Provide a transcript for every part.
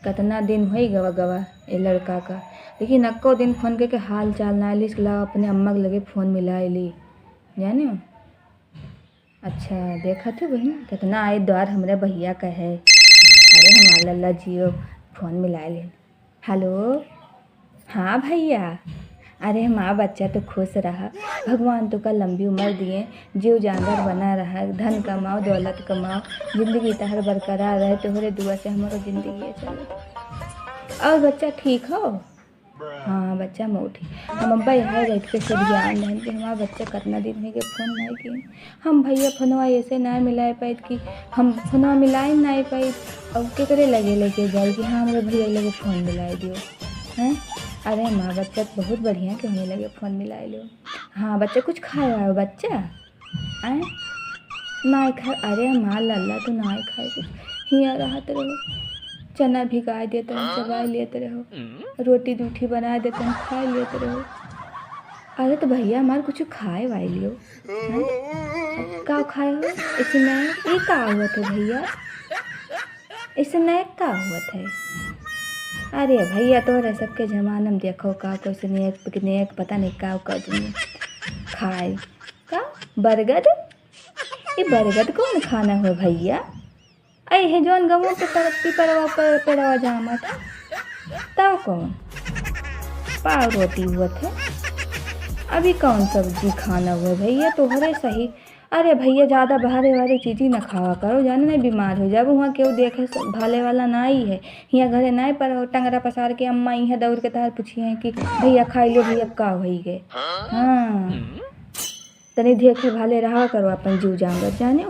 कितना दिन हो गवा गवा ये लड़का का। लेकिन नको दिन फ़ोन करके हाल चाल ना ली, ला अपने अम्मा के लगे फ़ोन मिला ली जाने। अच्छा देखा थे बहन कितना आए द्वार हमारे भैया का है। अरे हमारा लल्ला जियो फ़ोन मिला ले। हेलो हाँ भैया। अरे माँ बच्चा तो खुश रहा, भगवान तो का लंबी उम्र दिए, जीव जानवर बना रहा, धन कमाओ दौलत कमाओ, ज़िंदगी तहर बरकरार रहे, तोहरे दुआ से हमारो ज़िंदगी है चलो। और बच्चा ठीक हो? हाँ बच्चा मैं उठी। हम अब्बा यहाँ बैठ के से ध्यान रहें कि हमारा बच्चा कितना दिन हो गए फ़ोन नहीं किए। हम भैया फोनवा ऐसे ना मिलाए पाए कि हम फोनवा मिलाए नहीं पाए। अब केकरे लगे लेके जाए कि हाँ हमारे भैया लगे फ़ोन मिलाए दियो हैं। अरे माँ बच्चा तो बहुत बढ़िया कि हमें लगे फ़ोन मिलाए लो। हाँ बच्चा कुछ खाए आए बच्चा आए ना खाए। अरे माँ लल्ला तो ना खाए कुछ हिया रहत रहो, चना भिगा देते हैं चबा लेते रहो, रोटी दूठी बना देते हैं खा लेते रहो। अरे तो भैया हमारे कुछ खाए वाए लियो का खाए हो इसमें ये का हुआ था भैया, इसमें का हुआ था। अरे भैया तोहरा सबके ज़माना में देखो का कोई स्नैक पिकनिक पता नहीं का दुनिया खाए का बरगद। ये बरगद कौन खाना हो भैया? अरे है जौन गमों के तरक्की परवा जामा था तब कौन पाव रोटी हुआ थे। अभी कौन सब्जी खाना हुआ भैया तोहरे सही। अरे भैया ज़्यादा भारे वाली चीज़ ही ना खावा करो, जाने नहीं बीमार हो जाए। वहाँ क्यों देखे भाले वाला ना ही है, यहाँ घरे नहीं पर टंगरा पसार के अम्मा यहाँ दौड़ के तार पूछिए कि भैया खाई लो भैया का हो गए। हाँ तनी देखे भाले रहा करो अपन जीव जानवर जाने।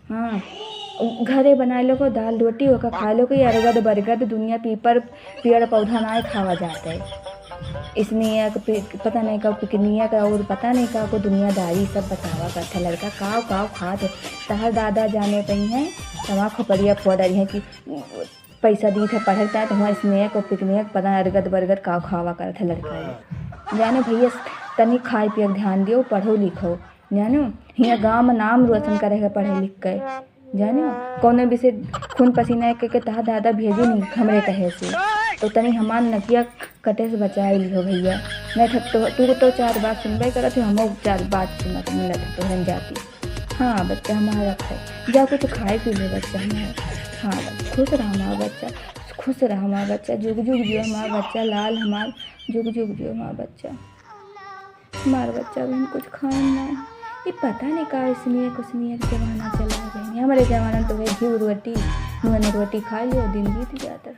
हाँ घरे बना लो को दाल रोटी होकर खा लो कि अरगद बरगद दुनिया पीपर पेड़ पौधा ना खावा जाता है। इसने पता नहीं का पिकनिया का और पता नहीं का को दुनियादारी सब बतावा करता लड़का काव काव खात है। तहर दादा जाने पई हैं तमा खोपड़िया फोड़ रही हैं कि पैसा दी था पढ़ता है तो वहाँ स्नेक और पिकनिक पता अरगद बरगद काव खावा करता लड़का जाने। भैया तनी खाए पिए ध्यान दियो पढ़ो लिखो जानो, यहाँ गाँव में नाम रोशन करेगा पढ़े लिख के जानो। कौन भी से खून पसीना के तहा दादा भेजी नहीं हमरे कहे से तो तनी हमार नकिया कटे से बचाए लिहो भैया। नहीं तो तू तो चार बात सुनबे करत थे, हम चार बात सुनत मिलत तो हम जाती। हाँ बच्चा हमारा खाए जा कुछ खाए पी ले बच्चा हमारा। हाँ बच्चा खुश रहा हमारा बच्चा, खुश रहा हमारा बच्चा, जुग जुग जियो हमारा बच्चा लाल हमार, जुग जुग जियो हमारा बच्चा। हमारा बच्चा भी कुछ खाए ना ये पता नहीं का इसलिए कुछ नहीं ज़माना चला गया। हमारे ज़माना तो वही घी रोटी नून रोटी खा लियो दिन बीत जाता।